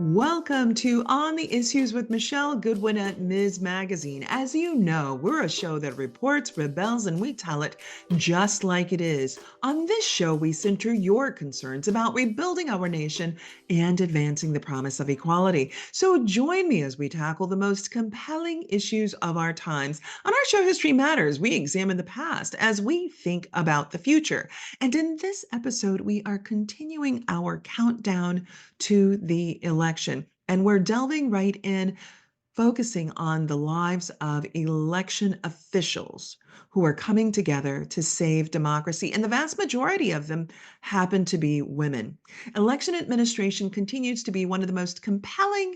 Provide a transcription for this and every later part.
Welcome to On the Issues with Michelle Goodwin at Ms. Magazine. As you know, we're a show that reports, rebels, and we tell it just like it is. On this show, we center your concerns about rebuilding our nation and advancing the promise of equality. So join me as we tackle the most compelling issues of our times. On our show, History Matters, we examine the past as we think about the future. And in this episode, we are continuing our countdown to the election. And we're delving right in, focusing on the lives of election officials who are coming together to save democracy. And the vast majority of them happen to be women. Election administration continues to be one of the most compelling,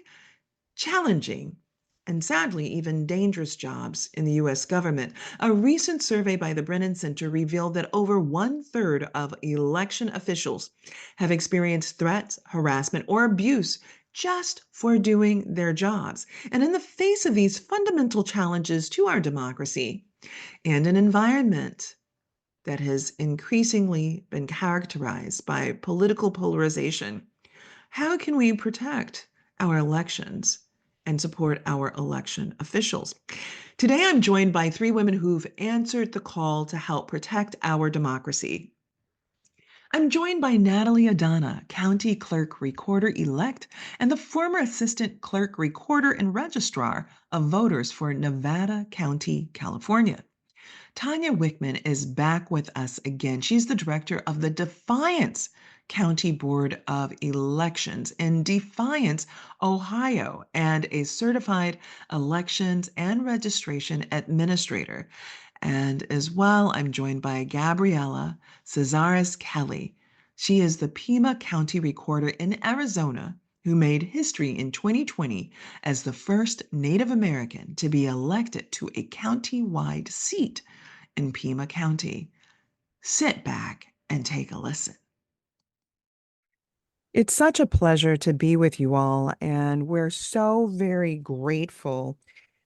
challenging, and sadly, even dangerous jobs in the US government. A recent survey by the Brennan Center revealed that over one-third of election officials have experienced threats, harassment, or abuse just for doing their jobs. And in the face of these fundamental challenges to our democracy and an environment that has increasingly been characterized by political polarization, how can we protect our elections and support our election officials? Today, I'm joined by three women who've answered the call to help protect our democracy. I'm joined by Natalie Adona, County Clerk Recorder elect and the former Assistant Clerk Recorder and Registrar of Voters for Nevada County, California. Tonya Wichman is back with us again. She's the director of the Defiance County Board of Elections in Defiance, Ohio, and a certified elections and registration administrator. And as well, I'm joined by Gabriela Cesares Kelly. She is the Pima County Recorder in Arizona who made history in 2020 as the first Native American to be elected to a county-wide seat in Pima County. Sit back and take a listen. It's such a pleasure to be with you all, and we're so very grateful.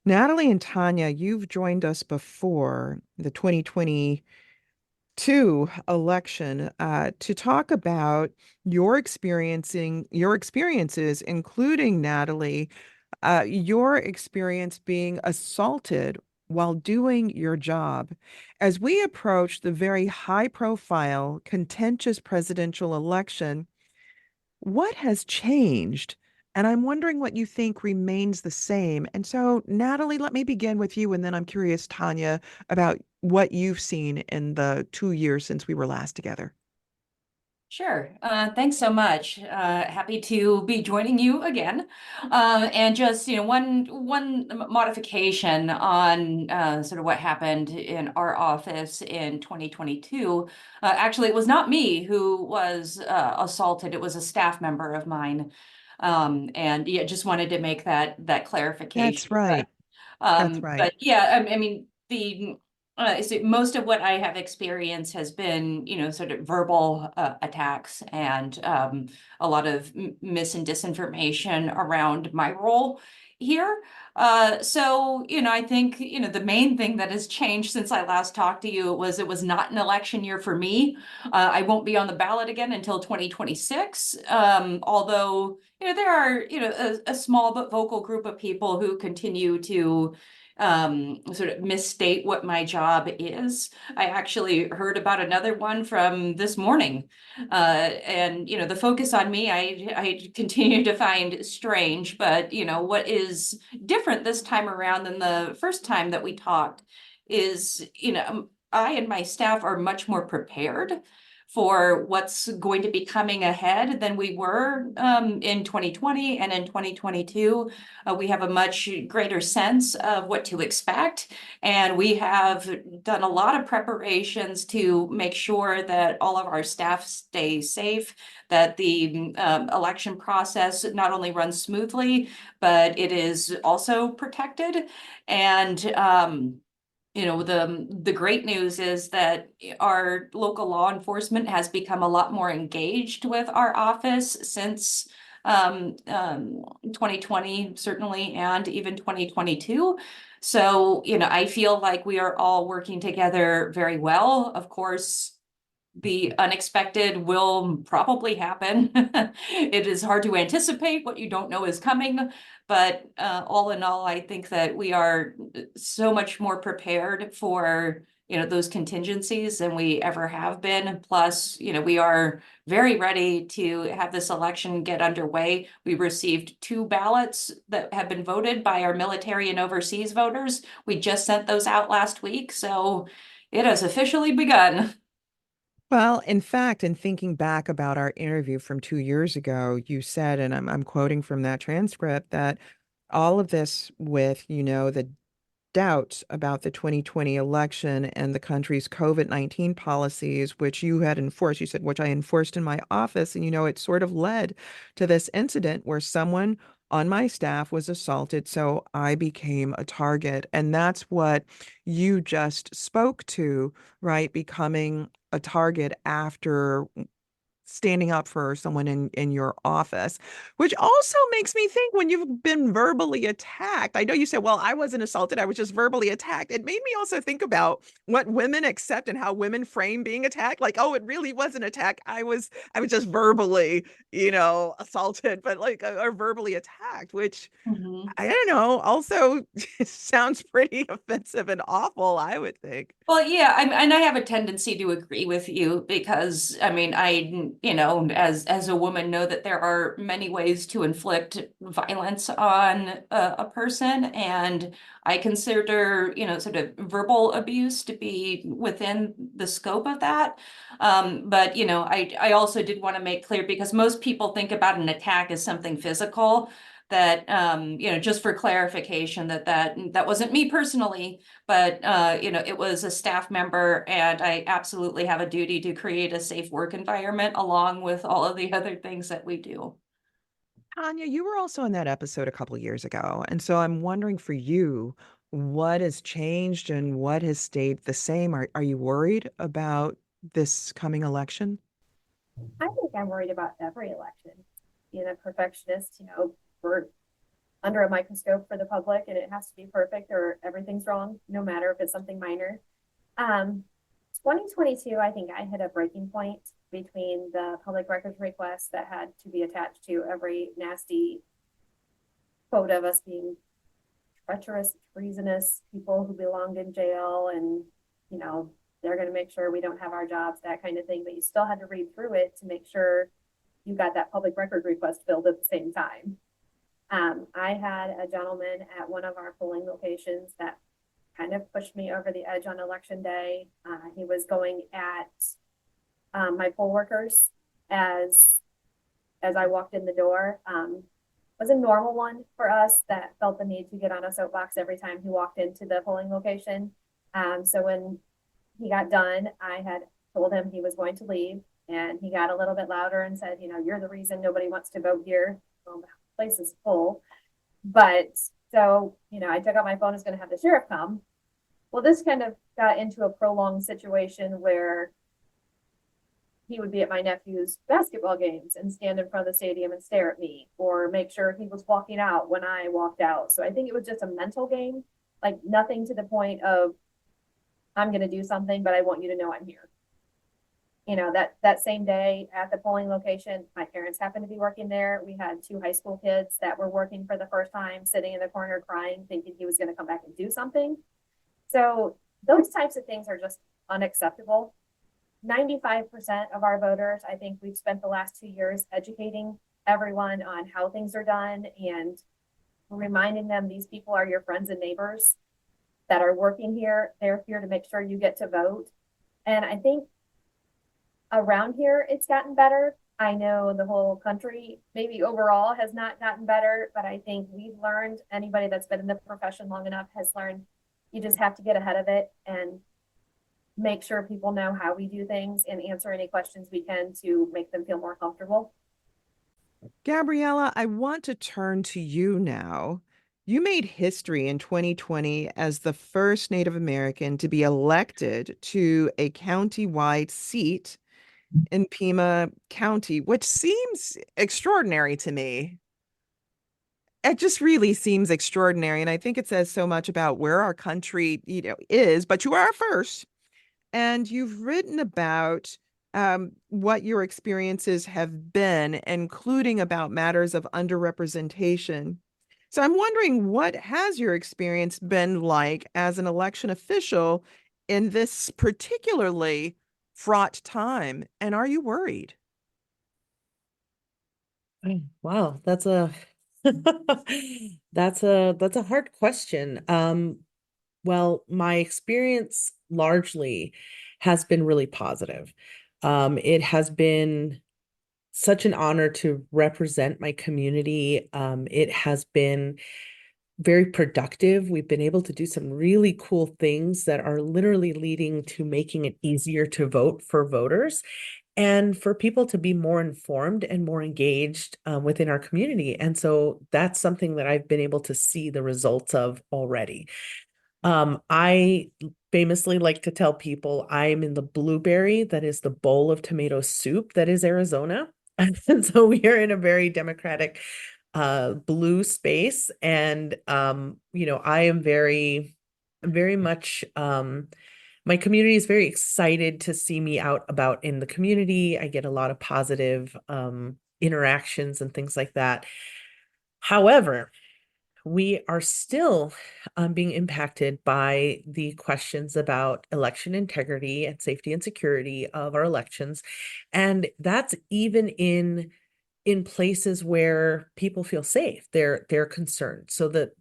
Natalie and Tonya, you've joined us before the 2022 election to talk about your experiences, including Natalie, your experience being assaulted while doing your job. As we approach the very high-profile, contentious presidential election, what has changed? And I'm wondering what you think remains the same. And so, Natalie, let me begin with you, and then I'm curious, Tonya, about what you've seen in the 2 years since we were last together. Sure. Thanks so much. Happy to be joining you again. And just, one modification on sort of what happened in our office in 2022. Actually, it was not me who was assaulted. It was a staff member of mine. And yeah, just wanted to make that clarification. That's right. That's right. But yeah, I mean, so most of what I have experienced has been, sort of verbal attacks and a lot of mis and disinformation around my role here. So, I think, the main thing that has changed since I last talked to you was it was not an election year for me. I won't be on the ballot again until 2026. Although, there are, a small but vocal group of people who continue to sort of misstate what my job is. I actually heard about another one from this morning. And, the focus on me, I continue to find strange, but, what is different this time around than the first time that we talked is, I and my staff are much more prepared for what's going to be coming ahead than we were in 2020 and in 2022. We have a much greater sense of what to expect, and we have done a lot of preparations to make sure that all of our staff stay safe, that the election process not only runs smoothly, but it is also protected. And the great news is that our local law enforcement has become a lot more engaged with our office since 2020, certainly, and even 2022. So, I feel like we are all working together very well. Of course, the unexpected will probably happen. It is hard to anticipate what you don't know is coming, but all in all, I think that we are so much more prepared for those contingencies than we ever have been. Plus, we are very ready to have this election get underway. We received 2 ballots that have been voted by our military and overseas voters. We just sent those out last week, so it has officially begun. Well, in fact, in thinking back about our interview from 2 years ago, you said, and I'm quoting from that transcript, that all of this with, the doubts about the 2020 election and the country's COVID-19 policies, which you had enforced, you said, which I enforced in my office. And, it sort of led to this incident where someone on my staff was assaulted. So I became a target. And that's what you just spoke to, right? Becoming a target after standing up for someone in your office, which also makes me think when you've been verbally attacked. I know you said, well, I wasn't assaulted, I was just verbally attacked. It made me also think about what women accept and how women frame being attacked. Like, oh, it really was an attack. I was just verbally, assaulted, but like or verbally attacked, which Mhm. I don't know, also sounds pretty offensive and awful, I would think. Well, yeah, and I have a tendency to agree with you because I mean, as a woman, know that there are many ways to inflict violence on a person, and I consider, sort of verbal abuse to be within the scope of that. But I also did want to make clear because most people think about an attack as something physical. That just for clarification, that wasn't me personally, but it was a staff member, and I absolutely have a duty to create a safe work environment along with all of the other things that we do. Tanya, you were also in that episode a couple years ago. And so I'm wondering for you, what has changed and what has stayed the same? Are you worried about this coming election? I think I'm worried about every election. Being a perfectionist, we're under a microscope for the public and it has to be perfect or everything's wrong, no matter if it's something minor. Um, 2022, I think I hit a breaking point between the public records request that had to be attached to every nasty quote of us being treacherous, treasonous people who belonged in jail and, they're going to make sure we don't have our jobs, that kind of thing. But you still had to read through it to make sure you got that public record request filled at the same time. I had a gentleman at one of our polling locations that kind of pushed me over the edge on election day. He was going at my poll workers as I walked in the door. Was a normal one for us that felt the need to get on a soapbox every time he walked into the polling location. So when he got done, I had told him he was going to leave, and he got a little bit louder and said, you're the reason nobody wants to vote here. Well, the place is full. But so, I took out my phone, I was going to have the sheriff come. Well, this kind of got into a prolonged situation where he would be at my nephew's basketball games and stand in front of the stadium and stare at me or make sure he was walking out when I walked out. So I think it was just a mental game, like nothing to the point of I'm going to do something, but I want you to know I'm here. That same day at the polling location, my parents happened to be working there. We had 2 high school kids that were working for the first time, sitting in the corner crying, thinking he was going to come back and do something. So those types of things are just unacceptable. 95% of our voters, I think we've spent the last 2 years educating everyone on how things are done and reminding them these people are your friends and neighbors that are working here. They're here to make sure you get to vote. And I think around here, it's gotten better. I know the whole country, maybe overall, has not gotten better, but I think we've learned, anybody that's been in the profession long enough has learned, you just have to get ahead of it and make sure people know how we do things and answer any questions we can to make them feel more comfortable. Gabriella, I want to turn to you now. You made history in 2020 as the first Native American to be elected to a county-wide seat in Pima County, which seems extraordinary to me. It just really seems extraordinary. And I think it says so much about where our country, is, but you are first. And you've written about what your experiences have been, including about matters of underrepresentation. So I'm wondering, what has your experience been like as an election official in this particularly fraught time? And are you worried? Oh, wow, that's a that's a hard question. Well, my experience largely has been really positive. It has been such an honor to represent my community. It has been very productive. We've been able to do some really cool things that are literally leading to making it easier to vote for voters and for people to be more informed and more engaged within our community. And so that's something that I've been able to see the results of already. I famously like to tell people I'm in the blueberry that is the bowl of tomato soup that is Arizona. And so we are in a very democratic blue space. And I am very much my community is very excited to see me out about in the community. I get a lot of positive interactions and things like that. However, we are still being impacted by the questions about election integrity and safety and security of our elections. And that's even in places where people feel safe. They're concerned. So that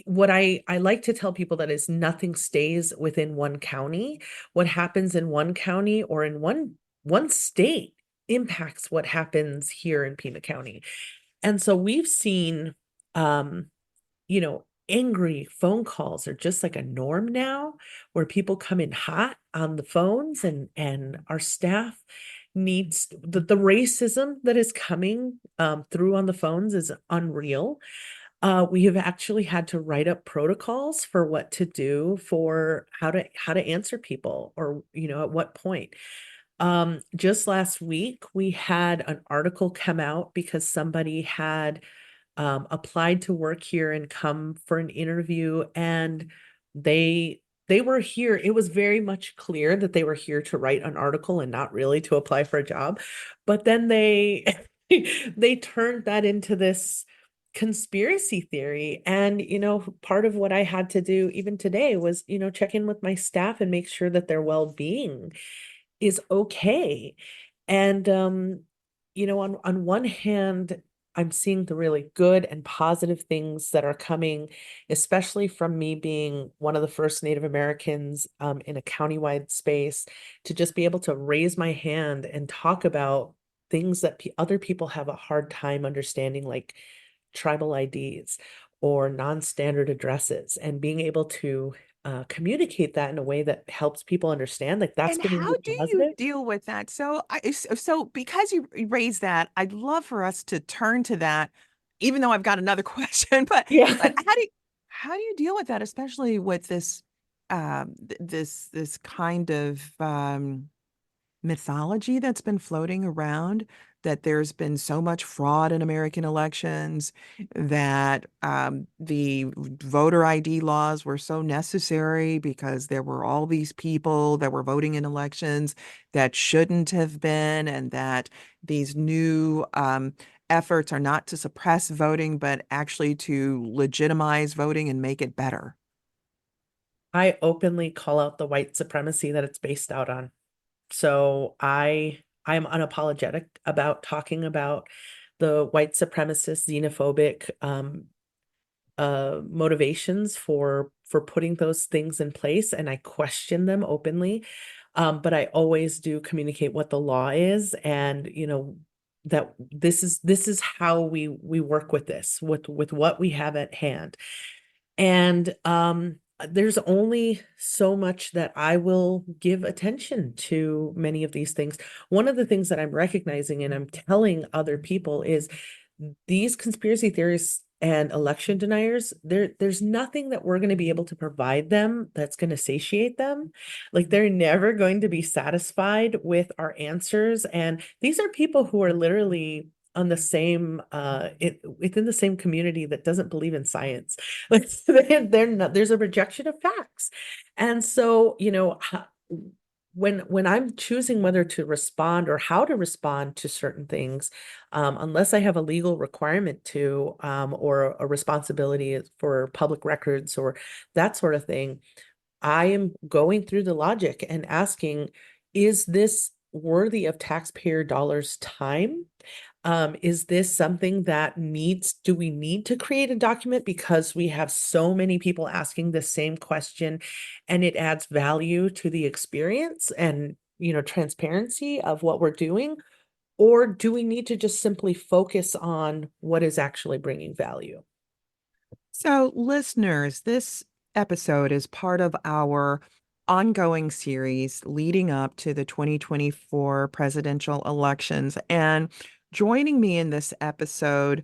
what I like to tell people that is nothing stays within one county. What happens in one county or in one state impacts what happens here in Pima County. And so we've seen angry phone calls are just like a norm now, where people come in hot on the phones, and our staff needs the racism that is coming through on the phones is unreal. We have actually had to write up protocols for what to do, for how to answer people, or at what point. Just last week we had an article come out because somebody had applied to work here and come for an interview, and they were here. It was very much clear that they were here to write an article and not really to apply for a job. But then they they turned that into this conspiracy theory. And part of what I had to do even today was check in with my staff and make sure that their well-being is okay. And on one hand, I'm seeing the really good and positive things that are coming, especially from me being one of the first Native Americans in a countywide space, to just be able to raise my hand and talk about things that other people have a hard time understanding, like tribal IDs or non-standard addresses, and being able to communicate that in a way that helps people understand. Like, that's And been how really do you positive. deal with that? So because you raised that, I'd love for us to turn to that, even though I've got another question. But Yeah. how do you deal with that, especially with this this kind of mythology that's been floating around, that there's been so much fraud in American elections, that the voter ID laws were so necessary because there were all these people that were voting in elections that shouldn't have been, and that these new efforts are not to suppress voting, but actually to legitimize voting and make it better. I openly call out the white supremacy that it's based out on. So I'm unapologetic about talking about the white supremacist, xenophobic motivations for putting those things in place, and I question them openly. But I always do communicate what the law is, and that this is how we work with this, with what we have at hand. And there's only so much that I will give attention to many of these things. One of the things that I'm recognizing and I'm telling other people is these conspiracy theories and election deniers, there's nothing that we're going to be able to provide them that's going to satiate them. Like, they're never going to be satisfied with our answers. And these are people who are literally on the same within the same community that doesn't believe in science. Like, they're not, there's a rejection of facts. And so when I'm choosing whether to respond or how to respond to certain things, unless I have a legal requirement to, or a responsibility for public records or that sort of thing, I am going through the logic and asking, is this worthy of taxpayer dollars' time? Is this something that do we need to create a document because we have so many people asking the same question and it adds value to the experience and, transparency of what we're doing? Or do we need to just simply focus on what is actually bringing value? So, listeners, this episode is part of our ongoing series leading up to the 2024 presidential elections. And joining me in this episode,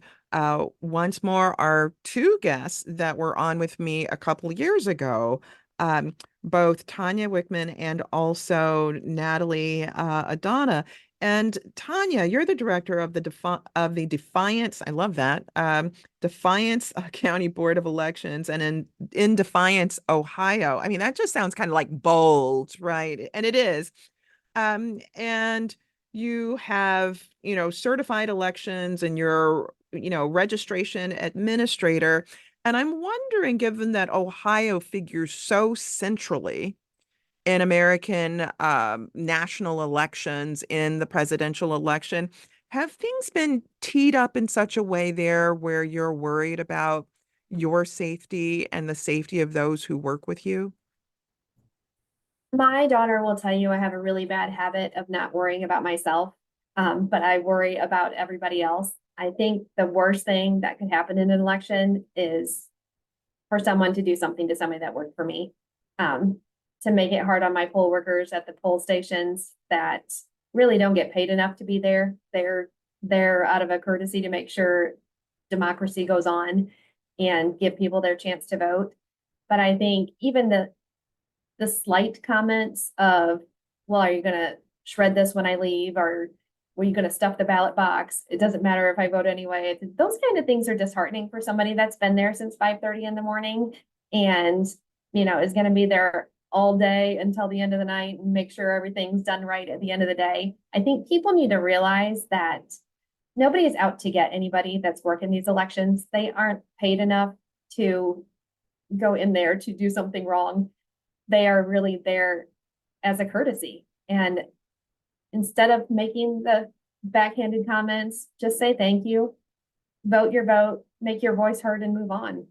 once more, are two guests that were on with me a couple years ago. Both Tonya Wichman and also Natalie Adona. And Tonya, you're the director of the Defiance. I love that. Defiance County Board of Elections, and in Defiance, Ohio. I mean, that just sounds kind of like bold, right? And it is. And you have, certified elections, and you're, registration administrator. And I'm wondering, given that Ohio figures so centrally in American national elections, in the presidential election, have things been teed up in such a way there where you're worried about your safety and the safety of those who work with you? My daughter will tell you I have a really bad habit of not worrying about myself, but I worry about everybody else. I think the worst thing that could happen in an election is for someone to do something to somebody that worked for me, to make it hard on my poll workers at the poll stations that really don't get paid enough to be there. They're there out of a courtesy to make sure democracy goes on and give people their chance to vote. But I think even the slight comments of, well, are you going to shred this when I leave? Or were you going to stuff the ballot box? It doesn't matter if I vote anyway. Those kind of things are disheartening for somebody that's been there since 5:30 in the morning and, is going to be there all day until the end of the night and make sure everything's done right at the end of the day. I think people need to realize that nobody is out to get anybody that's working these elections. They aren't paid enough to go in there to do something wrong. They are really there as a courtesy. And instead of making the backhanded comments, just say thank you, vote your vote, make your voice heard, and move on.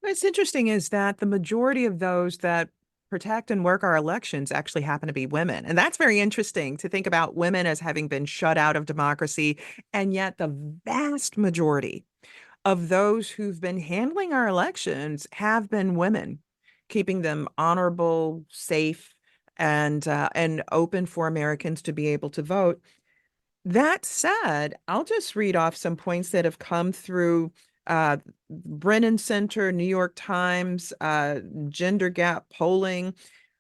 What's interesting is that the majority of those that protect and work our elections actually happen to be women. And that's very interesting to think about women as having been shut out of democracy. And yet the vast majority of those who've been handling our elections have been women, keeping them honorable, safe, and open for Americans to be able to vote. That said, I'll just read off some points that have come through Brennan Center, New York Times, gender gap polling.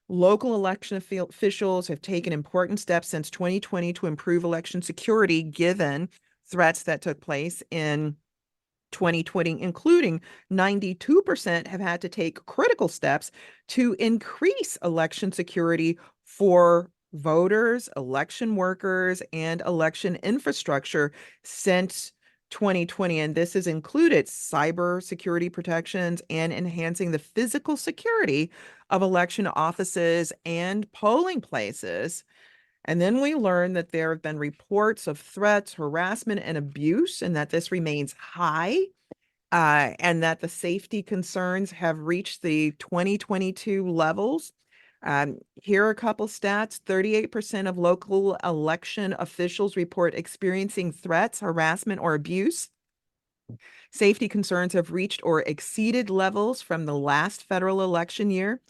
Local election officials have taken important steps since 2020 to improve election security, given threats that took place in 2020, including 92% have had to take critical steps to increase election security for voters, election workers, and election infrastructure since 2020. And this has included cyber security protections and enhancing the physical security of election offices and polling places. And then we learned that there have been reports of threats, harassment, and abuse, and that this remains high, and that the safety concerns have reached the 2022 levels. Here are a couple stats. 38% of local election officials report experiencing threats, harassment, or abuse. Safety concerns have reached or exceeded levels from the last federal election year.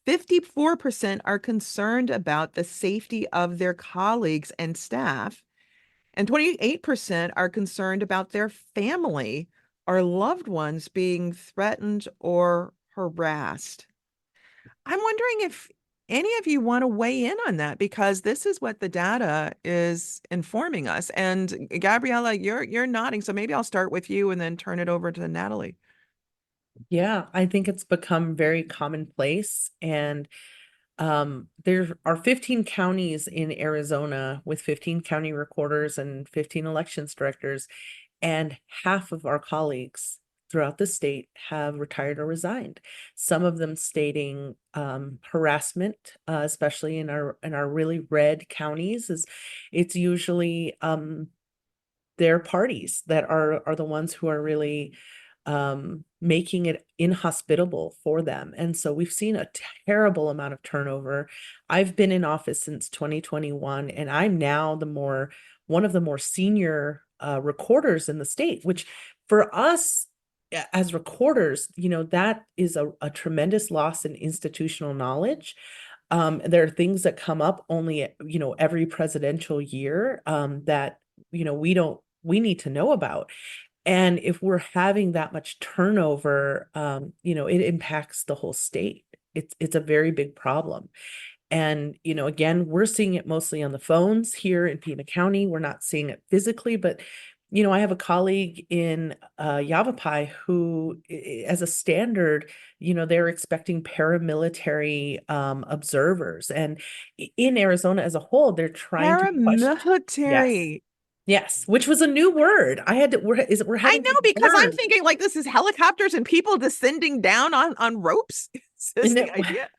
54% are concerned about the safety of their colleagues and staff, and 28% are concerned about their family or loved ones being threatened or harassed. I'm wondering if any of you want to weigh in on that, because this is what the data is informing us. And Gabriella, you're nodding, so maybe I'll start with you and then turn it over to Natalie. Yeah, I think it's become very commonplace. And there are 15 counties in Arizona with 15 county recorders and 15 elections directors, and half of our colleagues throughout the state have retired or resigned. Some of them stating harassment, especially in our really red counties, is it's usually their parties that are the ones who are really making it inhospitable for them. And so we've seen a terrible amount of turnover. I've been in office since 2021, and I'm now one of the more senior recorders in the state, which for us as recorders, that is a tremendous loss in institutional knowledge. There are things that come up only, every presidential year that, we need to know about. And if we're having that much turnover, it impacts the whole state. It's a very big problem. And, again, we're seeing it mostly on the phones here in Pima County. We're not seeing it physically, but, I have a colleague in Yavapai who, as a standard, they're expecting paramilitary observers. And in Arizona as a whole, they're trying to question. Yes. Paramilitary. Yes, which was a new word. We're I having know, to because I'm learn. thinking like this is helicopters and people descending down on ropes. Is this And the idea?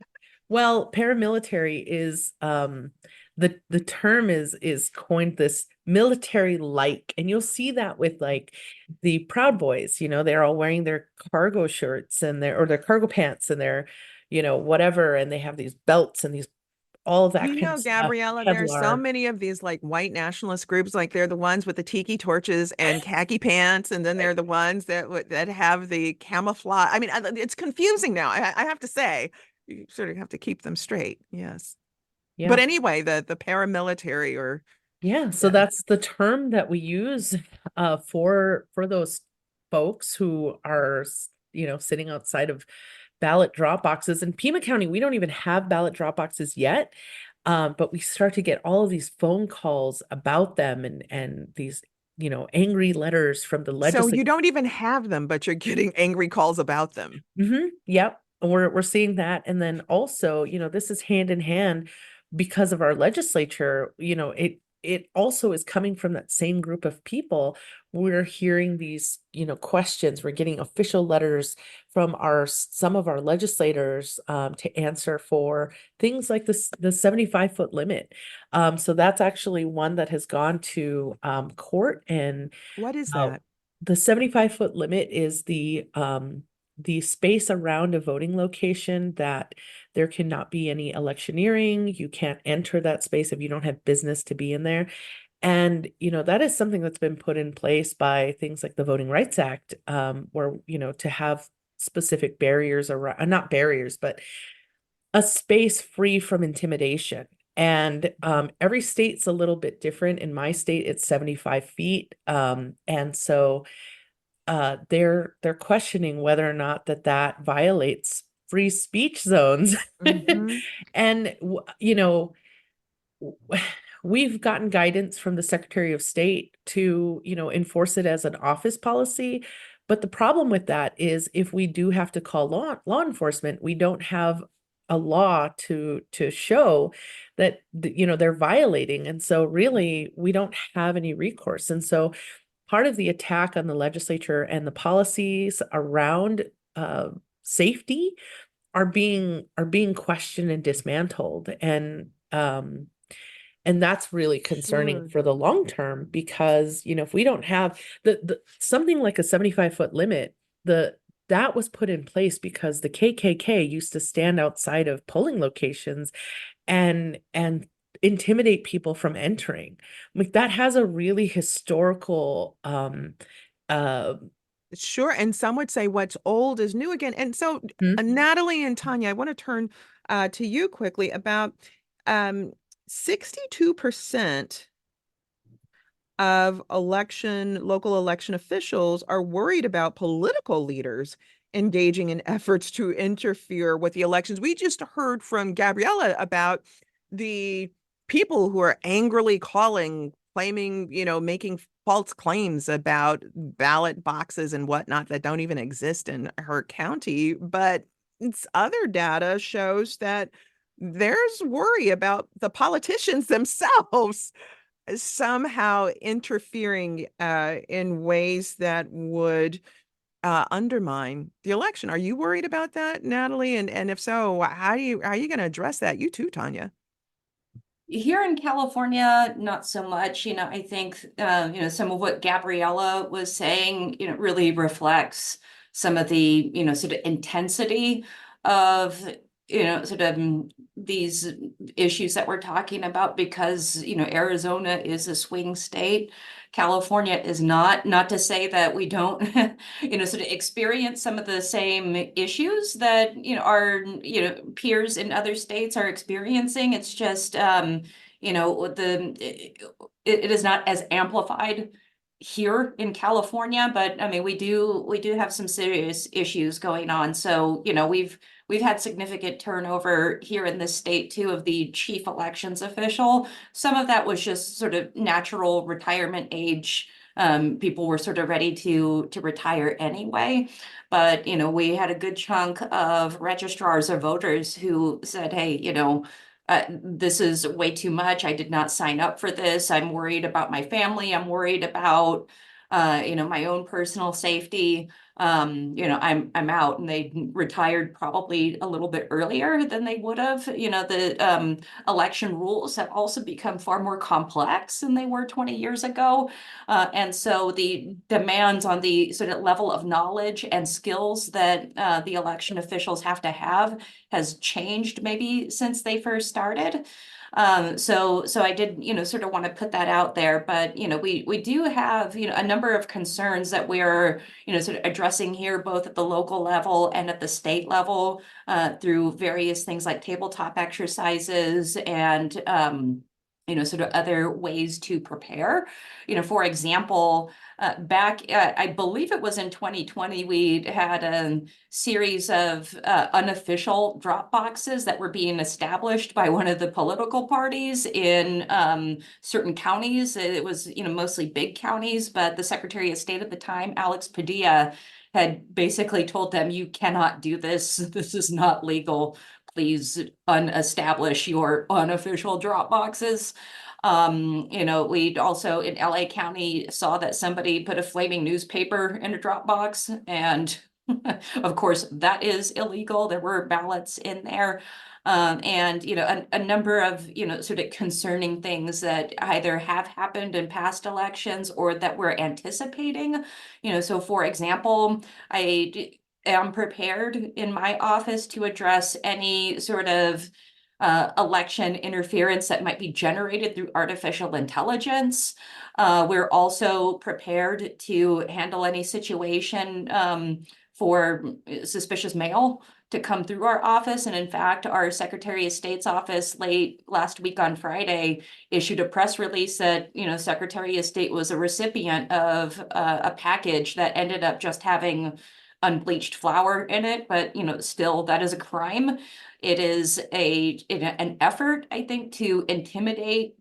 well, paramilitary is the term is coined this military like, and you'll see that with like the Proud Boys, they're all wearing their cargo shirts and their cargo pants and their, whatever, and they have these belts and these all of that kind of stuff. Gabriella, there's so Kevlar. many of these like white nationalist groups, like they're the ones with the tiki torches and khaki pants, and then they're the ones that have the camouflage. I mean, it's confusing now. I have to say, you sort of have to keep them straight. Yes. But Yeah. anyway, the paramilitary or Yeah, so yeah. that's the term that we use for those folks who are, sitting outside of ballot drop boxes. In Pima County, we don't even have ballot drop boxes yet, but we start to get all of these phone calls about them and these, angry letters from the So legislature. you don't even have them, but you're getting angry calls about them. Yep. We're seeing that. And then also, this is hand in hand because of our legislature, it also is coming from that same group of people. We're hearing these, questions. We're getting official letters from some of our legislators to answer for things like this, the 75-foot limit. So that's actually one that has gone to court, and What is uh, that? the 75-foot limit is the space around a voting location that there cannot be any electioneering. You can't enter that space if you don't have business to be in there. And, that is something that's been put in place by things like the Voting Rights Act, where, to have specific barriers around, not barriers, but a space free from intimidation. And every state's a little bit different. In my state, it's 75 feet. And so they're questioning whether or not that violates free speech zones. Hmm. And we've gotten guidance from the Secretary of State to, enforce it as an office policy. But the problem with that is if we do have to call law enforcement, we don't have a law to show that they're violating. And so really we don't have any recourse. And so part of the attack on the legislature and the policies around safety are being questioned and dismantled. And that's really concerning Sure. for the long term, because if we don't have the something like a 75-foot limit, that was put in place because the KKK used to stand outside of polling locations and intimidate people from entering. Like that has a really historical uh Sure. And some would say what's old is new again. And so, mhm. Natalie and Tonya, I want to turn to you quickly about um, 62% of local election officials are worried about political leaders engaging in efforts to interfere with the elections. We just heard from Gabriella about the people who are angrily calling, claiming, making false claims about ballot boxes and whatnot that don't even exist in her county. But other data shows that there's worry about the politicians themselves somehow interfering in ways that would undermine the election. Are you worried about that, Natalie? And if so, how are you going to address that? You too, Tonya. Here in California, not so much. I think some of what Gabriella was saying, really reflects some of the, sort of intensity of, sort of these issues that we're talking about, because, Arizona is a swing state. California is not. Not to say that we don't, sort of experience some of the same issues that, our, peers in other states are experiencing. It's just, it is not as amplified here in California, but I mean, we do have some serious issues going on. So, we've had significant turnover here in this state too of the chief elections official. Some of that was just sort of natural retirement age. People were sort of ready to retire anyway. But, we had a good chunk of registrars or voters who said, hey, this is way too much. I did not sign up for this. I'm worried about my family. I'm worried about, my own personal safety. I'm out, and they retired probably a little bit earlier than they would have. The election rules have also become far more complex than they were 20 years ago. And so the demands on the sort of level of knowledge and skills that the election officials have to have has changed maybe since they first started. So I did, sort of want to put that out there, but, we do have, a number of concerns that we're, sort of addressing here, both at the local level and at the state level, through various things like tabletop exercises and, sort of other ways to prepare. For example, back, I believe it was in 2020, we had a series of unofficial drop boxes that were being established by one of the political parties in certain counties. It was, mostly big counties, but the Secretary of State at the time, Alex Padilla, had basically told them, you cannot do this. This is not legal. Please unestablish your unofficial drop boxes. We'd also in LA County saw that somebody put a flaming newspaper in a drop box, and of course that is illegal. There were ballots in there. And a number of sort of concerning things that either have happened in past elections or that we're anticipating. So for example, I am prepared in my office to address any sort of election interference that might be generated through artificial intelligence. We're also prepared to handle any situation for suspicious mail to come through our office. And in fact, our Secretary of State's office late last week on Friday issued a press release that, Secretary of State was a recipient of a package that ended up just having unbleached flour in it, but still that is a crime. It is an effort, I think, to intimidate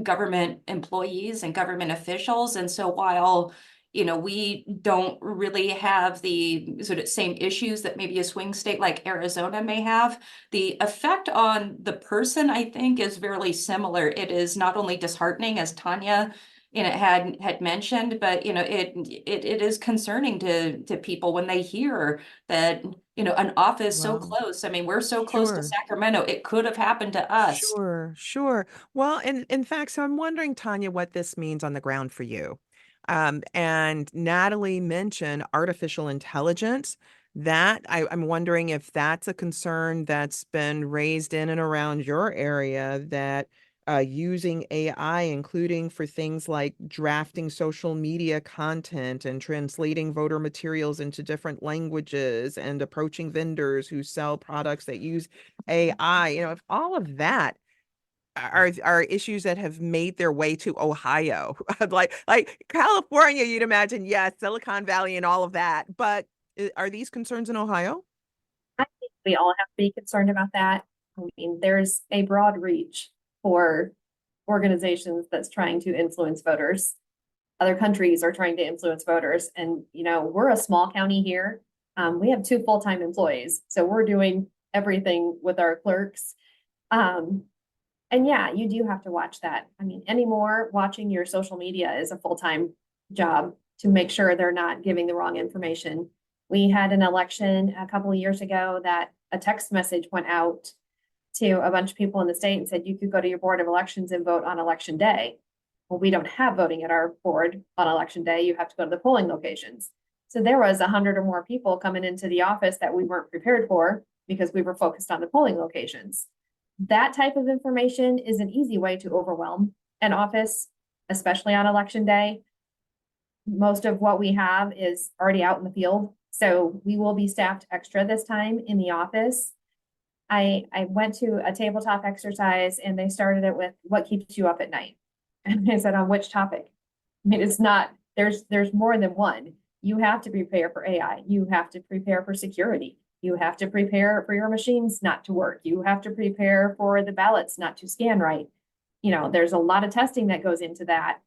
government employees and government officials. And so while we don't really have the sort of same issues that maybe a swing state like Arizona may have, the effect on the person, I think, is very similar. It is not only disheartening, as Tonya had mentioned, but it is concerning to people when they hear that an office so Well, close. I mean, we're so close to sure. Sacramento, it could have happened to us. Sure, sure. Well, in fact, so I'm wondering, Tonya, what this means on the ground for you. And Natalie mentioned artificial intelligence. I'm wondering if that's a concern that's been raised in and around your area, that using AI, including for things like drafting social media content and translating voter materials into different languages and approaching vendors who sell products that use AI, if all of that are issues that have made their way to Ohio, like California, you'd imagine, yes, Silicon Valley and all of that, but are these concerns in Ohio? I think we all have to be concerned about that. I mean, there's a broad reach for organizations that's trying to influence voters. Other countries are trying to influence voters. And, we're a small county here. We have 2 full-time employees. So we're doing everything with our clerks. And yeah, you do have to watch that. I mean, anymore, watching your social media is a full-time job to make sure they're not giving the wrong information. We had an election a couple of years ago that a text message went out to a bunch of people in the state and said you could go to your board of elections and vote on election day. Well, we don't have voting at our board on election day. You have to go to the polling locations. So there was 100 or more people coming into the office that we weren't prepared for because we were focused on the polling locations. That type of information is an easy way to overwhelm an office, especially on election day. Most of what we have is already out in the field. So we will be staffed extra this time in the office. I went to a tabletop exercise and they started it with what keeps you up at night. And I said, on which topic? I mean, it's not, there's more than one. You have to prepare for AI. You have to prepare for security. You have to prepare for your machines not to work. You have to prepare for the ballots not to scan right. You know, there's a lot of testing that goes into that.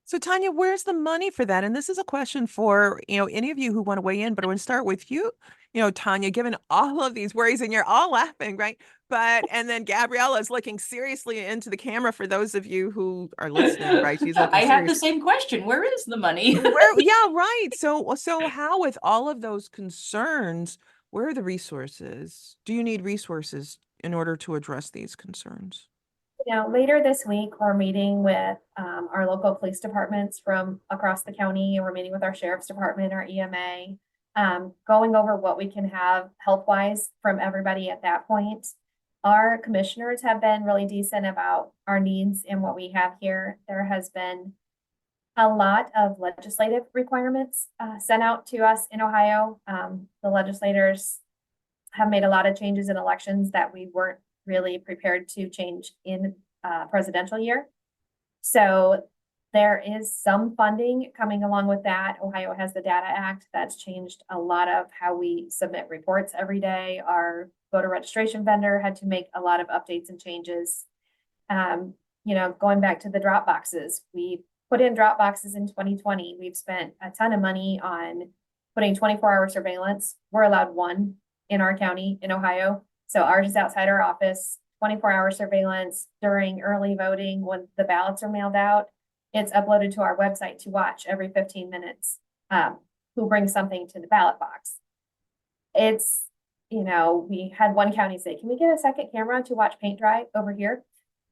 So Tonya, where's the money for that? And this is a question for, any of you who want to weigh in, but I want to start with you, Tonya, given all of these worries and you're all laughing, right? And then Gabriella is looking seriously into the camera for those of you who are listening, right? She's looking I have the same question. Where is the money? Yeah, right. So how with all of those concerns, where are the resources? Do you need resources in order to address these concerns? Later this week, we're meeting with our local police departments from across the county, and we're meeting with our sheriff's department, our EMA, going over what we can have health-wise from everybody at that point. Our commissioners have been really decent about our needs and what we have here. There has been a lot of legislative requirements sent out to us in Ohio. The legislators have made a lot of changes in elections that we weren't really prepared to change in presidential year. So there is some funding coming along with that. Ohio has the Data Act that's changed a lot of how we submit reports every day. Our voter registration vendor had to make a lot of updates and changes. Going back to the drop boxes, we put in drop boxes in 2020. We've spent a ton of money on putting 24-hour surveillance. We're allowed one in our county in Ohio. So ours is outside our office, 24-hour surveillance during early voting when the ballots are mailed out. It's uploaded to our website to watch every 15 minutes who brings something to the ballot box. It's, we had one county say, can we get a second camera to watch paint dry over here?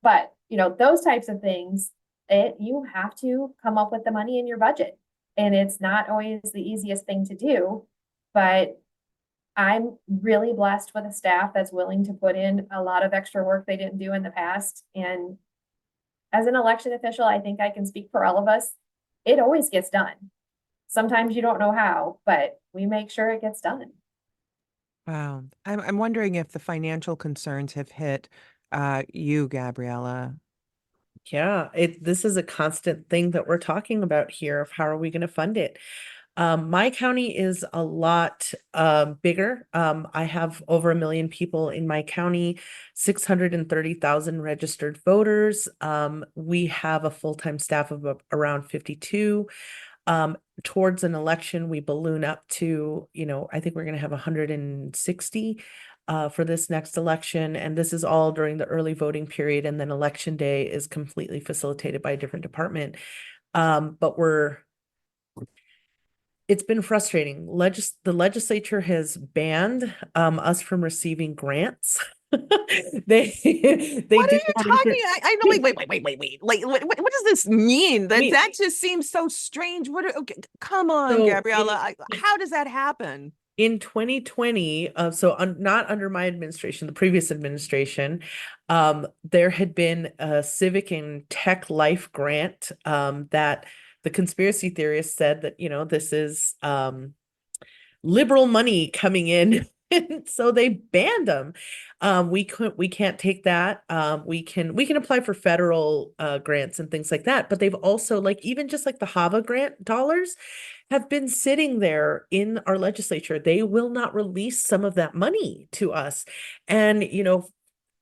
But, those types of things, you have to come up with the money in your budget. And it's not always the easiest thing to do, but I'm really blessed with a staff that's willing to put in a lot of extra work they didn't do in the past. And as an election official, I think I can speak for all of us. It always gets done. Sometimes you don't know how, but we make sure it gets done. Wow. I'm wondering if the financial concerns have hit you, Gabriella. Yeah, this is a constant thing that we're talking about here of how are we going to fund it. My county is a lot bigger. I have over 1 million people in my county, 630,000 registered voters. We have a full-time staff of around 52. Towards an election, we balloon up to, I think we're going to have 160 for this next election. And this is all during the early voting period. And then election day is completely facilitated by a different department. But it's been frustrating. The legislature has banned us from receiving grants. They What are did you not talking? I know. Wait. Like, what does this mean? That just seems so strange. Okay, come on, So Gabriella. How does that happen? In 2020, not under my administration, the previous administration, there had been a civic and tech life grant that the conspiracy theorists said that, this is liberal money coming in. And so they banned them. We can't take that. We can apply for federal grants and things like that. But they've also, even just like the HAVA grant dollars have been sitting there in our legislature. They will not release some of that money to us. And,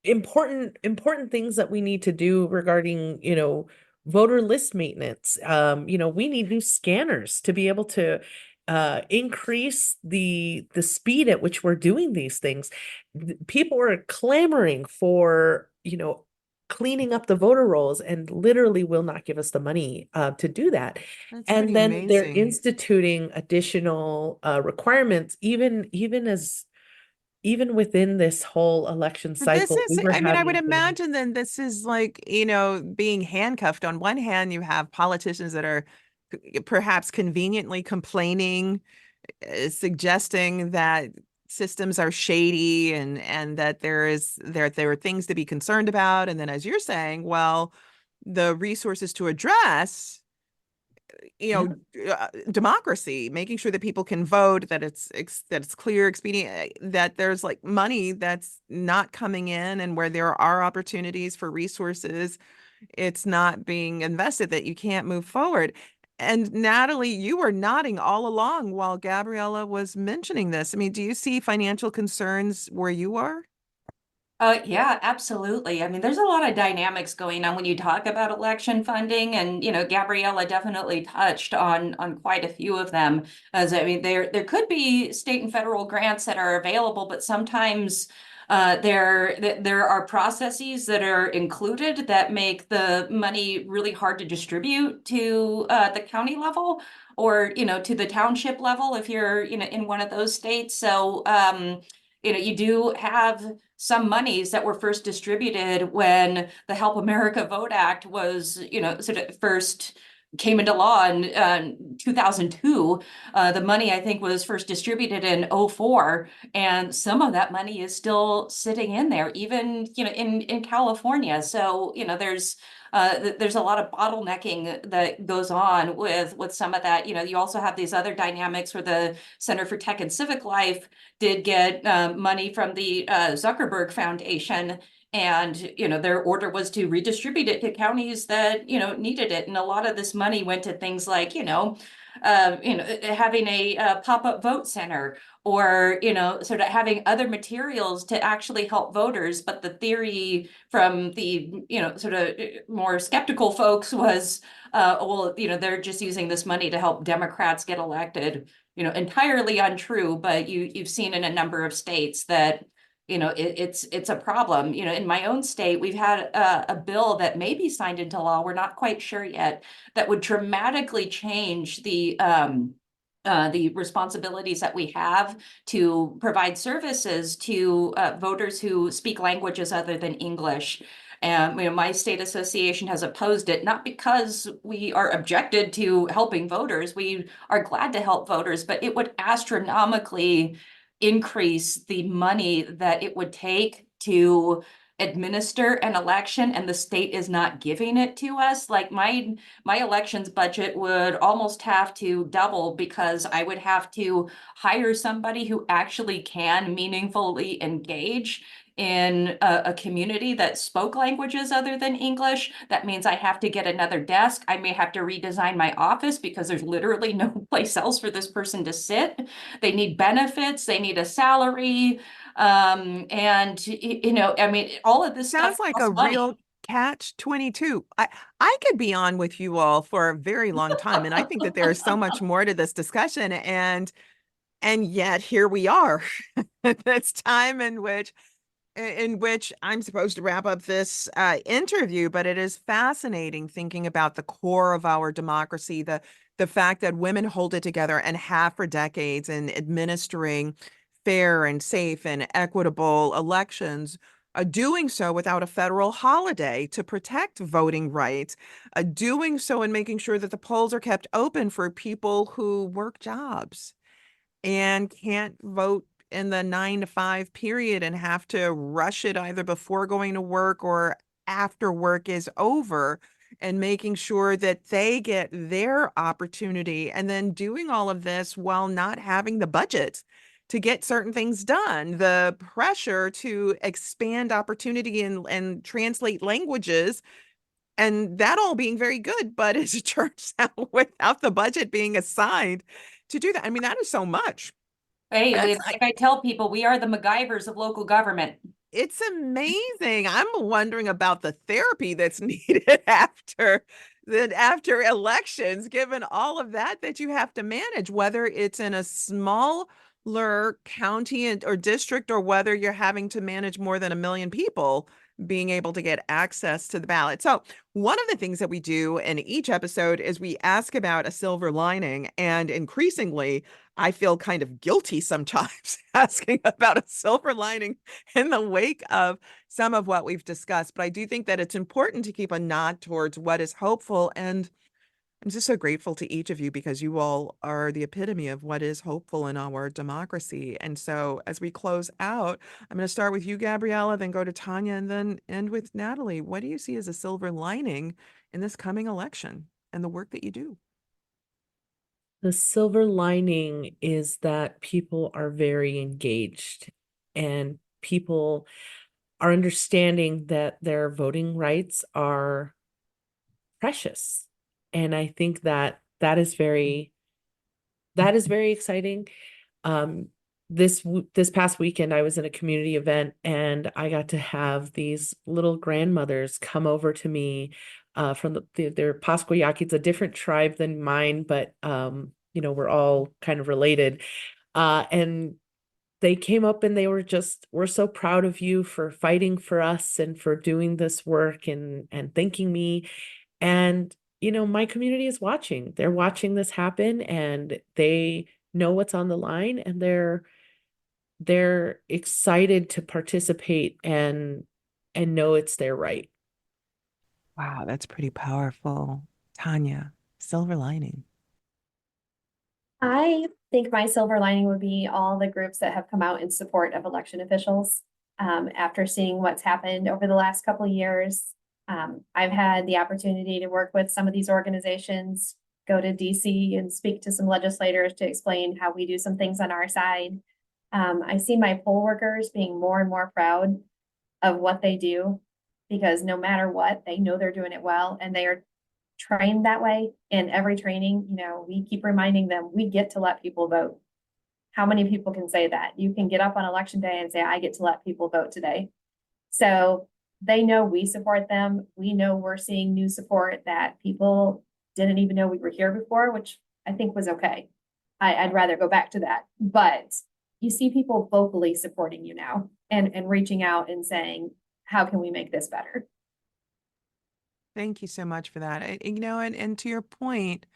important things that we need to do regarding, voter list maintenance. We need new scanners to be able to increase the speed at which we're doing these things. People are clamoring for, cleaning up the voter rolls and literally will not give us the money to do that. That's And pretty then they're amazing. instituting additional requirements, even within this whole election But this cycle. is, We were I mean, I would having things. imagine then this is like, being handcuffed. On one hand, you have politicians that are perhaps conveniently complaining, suggesting that systems are shady and that there are things to be concerned about. And then as you're saying, well, the resources to address Yeah. democracy, making sure that people can vote, that it's clear, expedient, that there's like money that's not coming in, and where there are opportunities for resources, it's not being invested, that you can't move forward. And Natalie, you were nodding all along while Gabriella was mentioning this. I mean, do you see financial concerns where you are? Yeah, absolutely. I mean, there's a lot of dynamics going on when you talk about election funding, and Gabriella definitely touched on quite a few of them. As I mean, there could be state and federal grants that are available, but sometimes there are processes that are included that make the money really hard to distribute to the county level, or to the township level if you're in one of those states. So you do have some monies that were first distributed when the Help America Vote Act was, sort of first came into law in 2002. The money, I think, was first distributed in '04, and some of that money is still sitting in there, even, in California. So, there's a lot of bottlenecking that goes on with some of that. You also have these other dynamics where the Center for Tech and Civic Life did get money from the Zuckerberg Foundation, and their order was to redistribute it to counties that needed it, and a lot of this money went to things like having a pop-up vote center, or sort of having other materials to actually help voters. But the theory from the sort of more skeptical folks was, well, they're just using this money to help Democrats get elected. Entirely untrue, but you've seen in a number of states that it's a problem. In my own state, we've had a bill that may be signed into law, we're not quite sure yet, that would dramatically change the responsibilities that we have to provide services to voters who speak languages other than English. And my state association has opposed it, not because we are objected to helping voters. We are glad to help voters, but it would astronomically increase the money that it would take to administer an election, and the state is not giving it to us. Like my elections budget would almost have to double, because I would have to hire somebody who actually can meaningfully engage in a community that spoke languages other than English. That means I have to get another desk. I may have to redesign my office because there's literally no place else for this person to sit. They need benefits, they need a salary. And I mean, all of this stuff Sounds like a costs money. real catch 22. I could be on with you all for a very long time, and I think that there is so much more to this discussion, and yet here we are. It's time in which I'm supposed to wrap up this interview, but it is fascinating thinking about the core of our democracy, the fact that women hold it together and have for decades in administering fair and safe and equitable elections, doing so without a federal holiday to protect voting rights, doing so and making sure that the polls are kept open for people who work jobs and can't vote in the 9 to 5 period and have to rush it either before going to work or after work is over, and making sure that they get their opportunity, and then doing all of this while not having the budget to get certain things done. The pressure to expand opportunity and translate languages, and that all being very good, but as it turns out, without the budget being assigned to do that. I mean, that is so much. Hey, That's like I tell people, we are the MacGyvers of local government. It's amazing. I'm wondering about the therapy that's needed after that after elections, given all of that you have to manage, whether it's in a smaller county or district, or whether you're having to manage more than 1 million people being able to get access to the ballot. So one of the things that we do in each episode is we ask about a silver lining, and increasingly, I feel kind of guilty sometimes asking about a silver lining in the wake of some of what we've discussed. But I do think that it's important to keep a nod towards what is hopeful. And I'm just so grateful to each of you, because you all are the epitome of what is hopeful in our democracy. And so as we close out, I'm going to start with you, Gabriella, then go to Tonya, and then end with Natalie. What do you see as a silver lining in this coming election and the work that you do? The silver lining is that people are very engaged, and people are understanding that their voting rights are precious. And I think that is very exciting. This past weekend, I was in a community event, and I got to have these little grandmothers come over to me from their Pasquayaki. It's a different tribe than mine, but we're all kind of related. And they came up and they were just, "We're so proud of you for fighting for us and for doing this work and thanking me." And, my community is watching. They're watching this happen, and they know what's on the line, and they're excited to participate and know it's their right. Wow, that's pretty powerful. Tonya, silver lining. I think my silver lining would be all the groups that have come out in support of election officials. After seeing what's happened over the last couple of years, I've had the opportunity to work with some of these organizations, go to DC and speak to some legislators to explain how we do some things on our side. I see my poll workers being more and more proud of what they do, because no matter what, they know they're doing it well, and they are trained that way. In every training, we keep reminding them, we get to let people vote. How many people can say that? You can get up on election day and say, I get to let people vote today. So they know we support them. We know we're seeing new support that people didn't even know we were here before, which I think was okay. I'd rather go back to that. But you see people vocally supporting you now, and reaching out and saying, how can we make this better? Thank you so much for that. And to your point,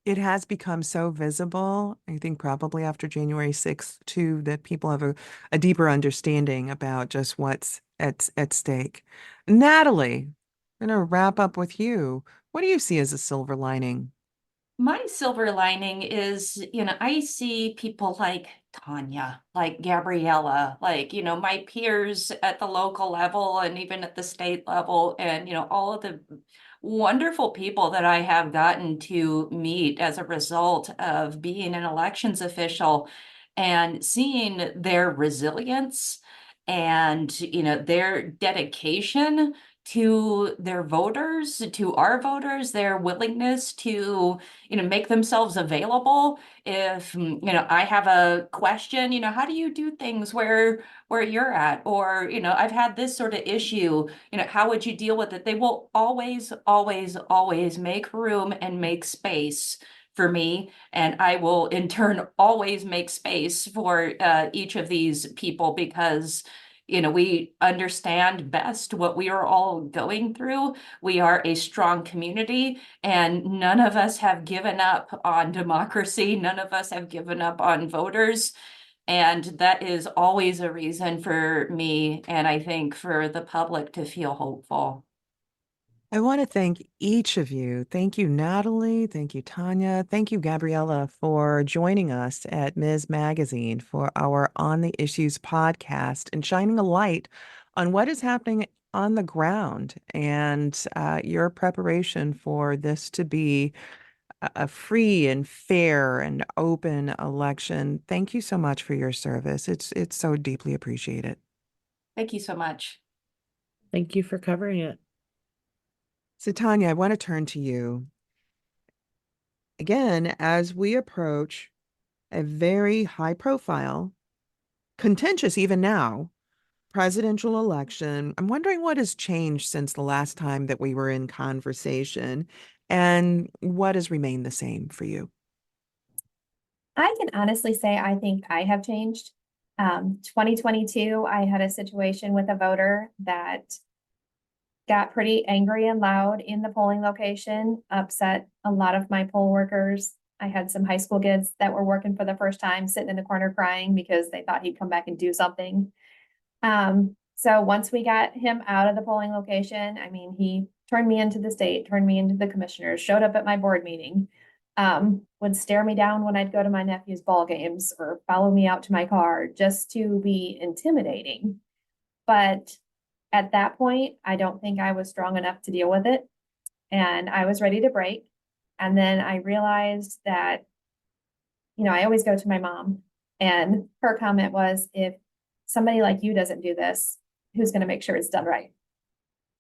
it has become so visible, I think probably after January 6th too, that people have a deeper understanding about just what's at stake. Natalie, I'm going to wrap up with you. What do you see as a silver lining? My silver lining is, I see people like Tonya, like Gabriella, like, my peers at the local level and even at the state level, and, all of the wonderful people that I have gotten to meet as a result of being an elections official, and seeing their resilience and, their dedication to their voters, to our voters, their willingness to, make themselves available. If, I have a question, how do you do things where you're at? Or, I've had this sort of issue, how would you deal with it? They will always, always, always make room and make space for me. And I will in turn always make space for each of these people, because we understand best what we are all going through. We are a strong community, and none of us have given up on democracy. None of us have given up on voters. And that is always a reason for me, and I think for the public, to feel hopeful. I want to thank each of you. Thank you, Natalie. Thank you, Tonya. Thank you, Gabriella, for joining us at Ms. Magazine for our On the Issues podcast and shining a light on what is happening on the ground, and your preparation for this to be a free and fair and open election. Thank you so much for your service. It's so deeply appreciated. Thank you so much. Thank you for covering it. So, Tonya, I want to turn to you. Again, as we approach a very high profile, contentious even now, presidential election, I'm wondering what has changed since the last time that we were in conversation. And what has remained the same for you? I can honestly say I think I have changed. 2022, I had a situation with a voter that got pretty angry and loud in the polling location, upset a lot of my poll workers. I had some high school kids that were working for the first time sitting in the corner crying because they thought he'd come back and do something. So once we got him out of the polling location, I mean, he turned me into the state, turned me into the commissioners, showed up at my board meeting, would stare me down when I'd go to my nephew's ball games or follow me out to my car just to be intimidating. But at that point, I don't think I was strong enough to deal with it. And I was ready to break. And then I realized that, I always go to my mom, and her comment was, if somebody like you doesn't do this, who's going to make sure it's done right?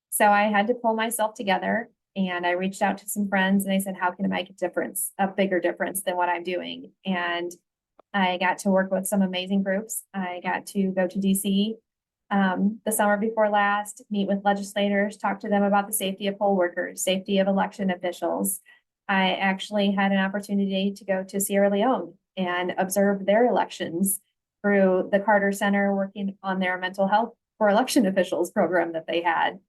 So I had to pull myself together, and I reached out to some friends and I said, how can I make a difference, a bigger difference than what I'm doing? And I got to work with some amazing groups. I got to go to DC the summer before last, meet with legislators, talk to them about the safety of poll workers, safety of election officials. I actually had an opportunity to go to Sierra Leone and observe their elections through the Carter Center, working on their mental health for election officials program that they had.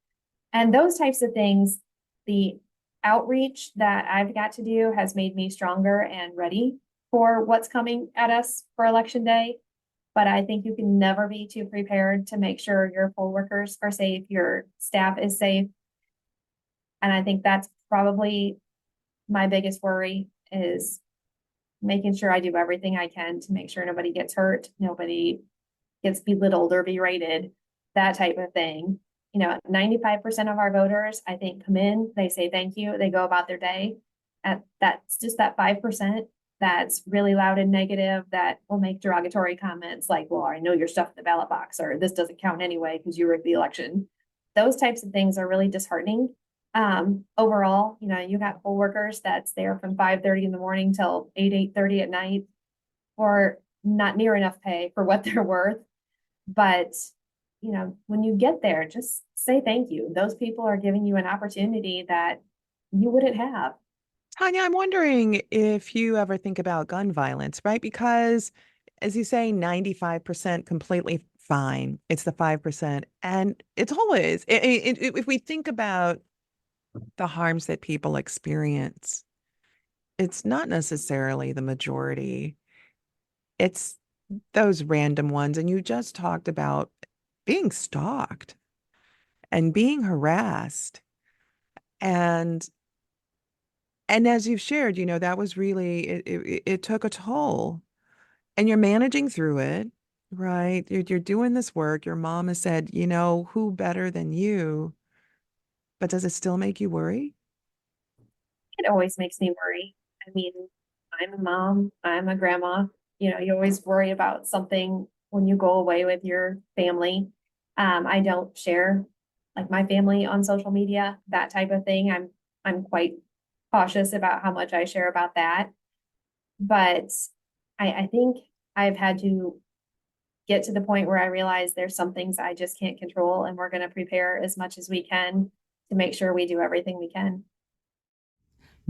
And those types of things, the outreach that I've got to do has made me stronger and ready for what's coming at us for election day. But I think you can never be too prepared to make sure your poll workers are safe, your staff is safe. And I think that's probably my biggest worry, is making sure I do everything I can to make sure nobody gets hurt, nobody gets belittled or berated, that type of thing. 95% of our voters, I think, come in, they say thank you, they go about their day. That's just that 5% that's really loud and negative, that will make derogatory comments like, well, I know your stuff in the ballot box, or this doesn't count anyway because you rigged the election. Those types of things are really disheartening. Overall, you got poll workers that's there from 5:30 in the morning till 8:30 at night for not near enough pay for what they're worth. But, when you get there, just say thank you. Those people are giving you an opportunity that you wouldn't have. Tanya, I'm wondering if you ever think about gun violence, right? Because as you say, 95% completely fine. It's the 5%. And it's always, if we think about the harms that people experience, it's not necessarily the majority. It's those random ones. And you just talked about being stalked and being harassed. And as you've shared, that was really, it took a toll, and you're managing through it, right? You're doing this work. Your mom has said, who better than you? But does it still make you worry? It always makes me worry. I mean, I'm a mom, I'm a grandma. You always worry about something when you go away with your family. I don't share like my family on social media, that type of thing. I'm quite cautious about how much I share about that. But I think I've had to get to the point where I realize there's some things I just can't control, and we're going to prepare as much as we can to make sure we do everything we can.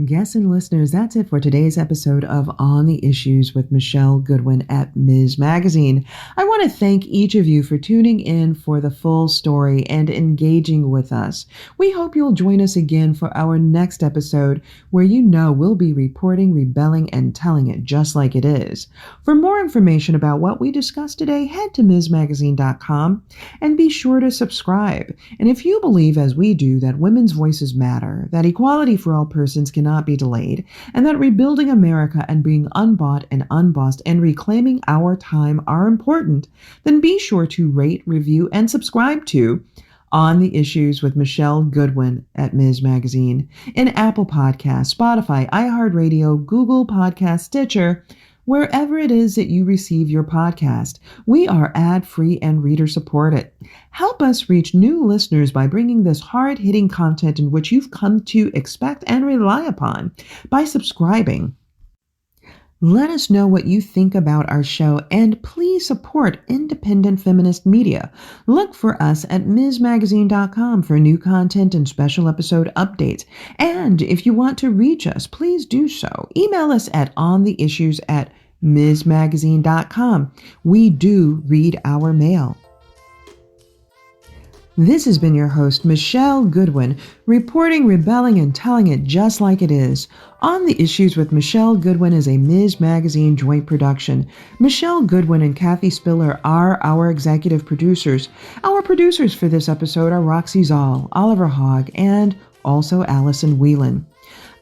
Guests and listeners, that's it for today's episode of On the Issues with Michelle Goodwin at Ms. Magazine. I want to thank each of you for tuning in for the full story and engaging with us. We hope you'll join us again for our next episode, where we'll be reporting, rebelling, and telling it just like it is. For more information about what we discussed today, head to MsMagazine.com and be sure to subscribe. And if you believe, as we do, that women's voices matter, that equality for all persons cannot be delayed, and that rebuilding America and being unbought and unbossed and reclaiming our time are important, then be sure to rate, review, and subscribe to On the Issues with Michelle Goodwin at Ms. Magazine in Apple Podcasts, Spotify, iHeartRadio, Google Podcasts, Stitcher, wherever it is that you receive your podcast. We are ad-free and reader-supported. Help us reach new listeners by bringing this hard-hitting content in which you've come to expect and rely upon by subscribing, Let us know what you think about our show, and please support independent feminist media. Look for us at MsMagazine.com for new content and special episode updates. And if you want to reach us, please do so. Email us at ontheissues@MsMagazine.com. We do read our mail. This has been your host, Michelle Goodwin, reporting, rebelling, and telling it just like it is. On the Issues with Michelle Goodwin is a Ms. Magazine joint production. Michelle Goodwin and Kathy Spiller are our executive producers. Our producers for this episode are Roxy Zoll, Oliver Hogg, and also Allison Whelan.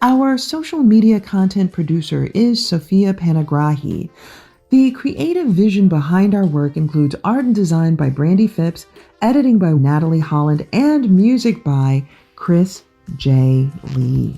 Our social media content producer is Sophia Panagrahi. The creative vision behind our work includes art and design by Brandy Phipps, editing by Natalie Holland, and music by Chris J. Lee.